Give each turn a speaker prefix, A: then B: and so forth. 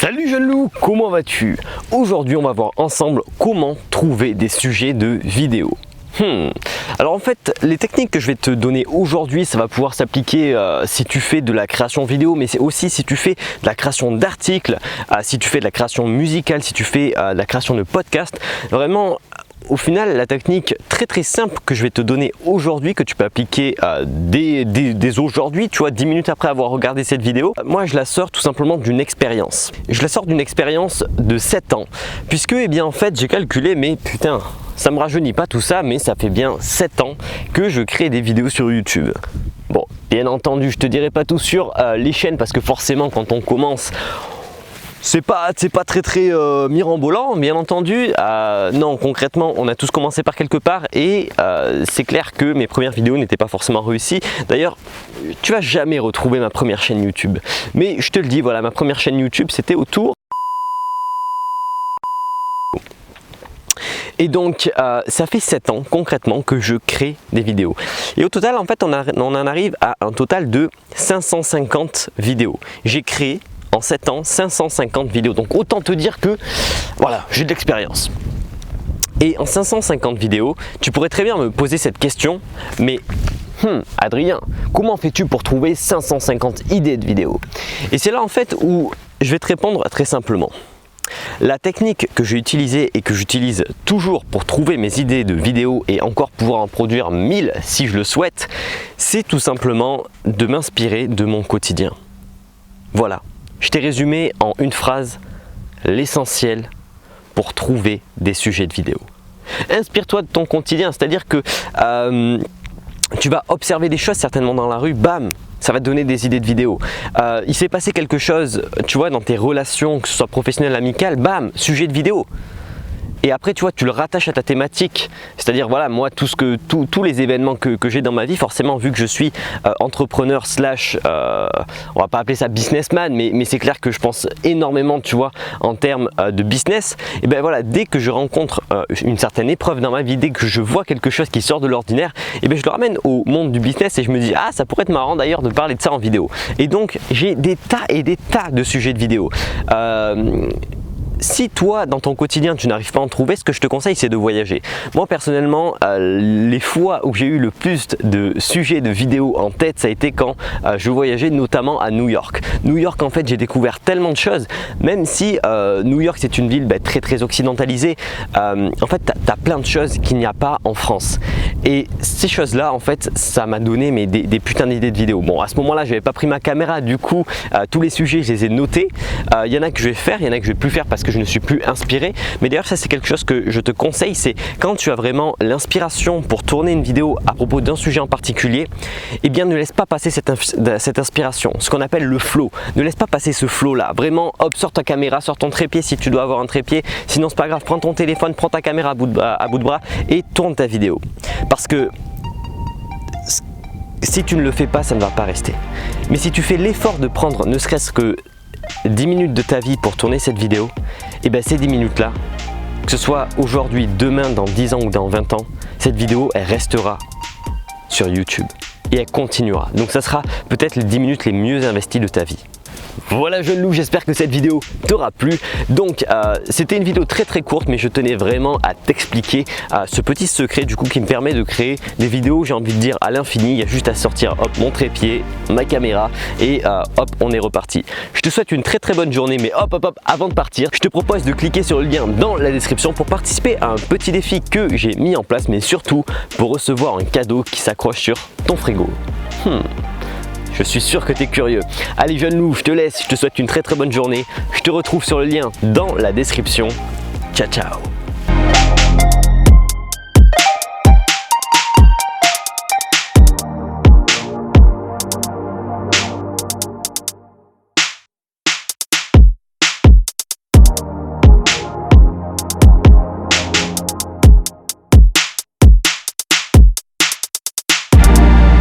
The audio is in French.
A: Salut jeune loup, comment vas-tu? Aujourd'hui on va voir ensemble comment trouver des sujets de vidéo. Alors en fait, les techniques que je vais te donner aujourd'hui, ça va pouvoir s'appliquer si tu fais de la création vidéo, mais c'est aussi si tu fais de la création d'articles, si tu fais de la création musicale, si tu fais de la création de podcasts. Vraiment, au final, la technique très simple que je vais te donner aujourd'hui, que tu peux appliquer dès aujourd'hui, tu vois, 10 minutes après avoir regardé cette vidéo, moi je la sors tout simplement d'une expérience. Je la sors d'une expérience de 7 ans, puisque eh bien en fait j'ai calculé, mais putain, ça me rajeunit pas tout ça, mais ça fait bien 7 ans que je crée des vidéos sur YouTube. Bon, bien entendu, je te dirai pas tout sur les chaînes, parce que forcément quand on commence, c'est pas très mirambolant, bien entendu. Non, concrètement, on a tous commencé par quelque part et c'est clair que mes premières vidéos n'étaient pas forcément réussies. D'ailleurs, tu vas jamais retrouver ma première chaîne YouTube. Mais je te le dis, voilà, ma première chaîne YouTube, c'était autour. Et donc, ça fait 7 ans concrètement que je crée des vidéos. Et au total, en fait, on en arrive à un total de 550 vidéos. J'ai créé en 7 ans 550 vidéos. Donc autant te dire que voilà, j'ai de l'expérience. Et en 550 vidéos, tu pourrais très bien me poser cette question, mais Adrien, comment fais-tu pour trouver 550 idées de vidéos? Et c'est là en fait où je vais te répondre très simplement. La technique que j'ai utilisée et que j'utilise toujours pour trouver mes idées de vidéos et encore pouvoir en produire 1000 si je le souhaite, c'est tout simplement de m'inspirer de mon quotidien. Voilà. Je t'ai résumé en une phrase l'essentiel pour trouver des sujets de vidéo. Inspire-toi de ton quotidien, c'est-à-dire que tu vas observer des choses certainement dans la rue, bam, ça va te donner des idées de vidéo. Il s'est passé quelque chose, tu vois, dans tes relations, que ce soit professionnelles, amicales, bam, sujet de vidéo. Et après, tu vois, tu le rattaches à ta thématique. C'est-à-dire, voilà, moi, tous les événements que j'ai dans ma vie, forcément, vu que je suis entrepreneur slash, on va pas appeler ça businessman, mais c'est clair que je pense énormément, tu vois, en termes de business. Et ben voilà, dès que je rencontre une certaine épreuve dans ma vie, dès que je vois quelque chose qui sort de l'ordinaire, et ben je le ramène au monde du business et je me dis, ah, ça pourrait être marrant d'ailleurs de parler de ça en vidéo. Et donc, j'ai des tas et des tas de sujets de vidéo. Si toi, dans ton quotidien, tu n'arrives pas à en trouver, ce que je te conseille, c'est de voyager. Moi, personnellement, les fois où j'ai eu le plus de sujets de vidéos en tête, ça a été quand je voyageais notamment à New York. New York, en fait, j'ai découvert tellement de choses, même si New York, c'est une ville très occidentalisée. En fait, tu as plein de choses qu'il n'y a pas en France. Et ces choses-là, en fait, ça m'a donné des putains d'idées de vidéos. Bon, à ce moment-là, je n'avais pas pris ma caméra, du coup, tous les sujets, je les ai notés. Il y en a que je vais faire, il y en a que je ne vais plus faire parce que je ne suis plus inspiré, mais d'ailleurs ça c'est quelque chose que je te conseille, c'est quand tu as vraiment l'inspiration pour tourner une vidéo à propos d'un sujet en particulier, eh bien ne laisse pas passer cette inspiration, ce qu'on appelle le flow. Ne laisse pas passer ce flow là, vraiment hop, sors ta caméra, sors ton trépied si tu dois avoir un trépied, sinon c'est pas grave, prends ton téléphone, prends ta caméra à bout de bras et tourne ta vidéo, parce que si tu ne le fais pas, ça ne va pas rester. Mais si tu fais l'effort de prendre ne serait-ce que 10 minutes de ta vie pour tourner cette vidéo, et bien ces 10 minutes là, que ce soit aujourd'hui, demain, dans 10 ans ou dans 20 ans, cette vidéo elle restera sur YouTube et elle continuera. Donc ça sera peut-être les 10 minutes les mieux investies de ta vie. Voilà jeune loup, j'espère que cette vidéo t'aura plu. Donc c'était une vidéo très courte, mais je tenais vraiment à t'expliquer ce petit secret du coup qui me permet de créer des vidéos, j'ai envie de dire à l'infini. Il y a juste à sortir hop mon trépied, ma caméra et hop on est reparti. Je te souhaite une très bonne journée, mais hop avant de partir, je te propose de cliquer sur le lien dans la description pour participer à un petit défi que j'ai mis en place, mais surtout pour recevoir un cadeau qui s'accroche sur ton frigo. Je suis sûr que tu es curieux. Allez jeune loup, je te laisse, je te souhaite une très bonne journée. Je te retrouve sur le lien dans la description. Ciao ciao.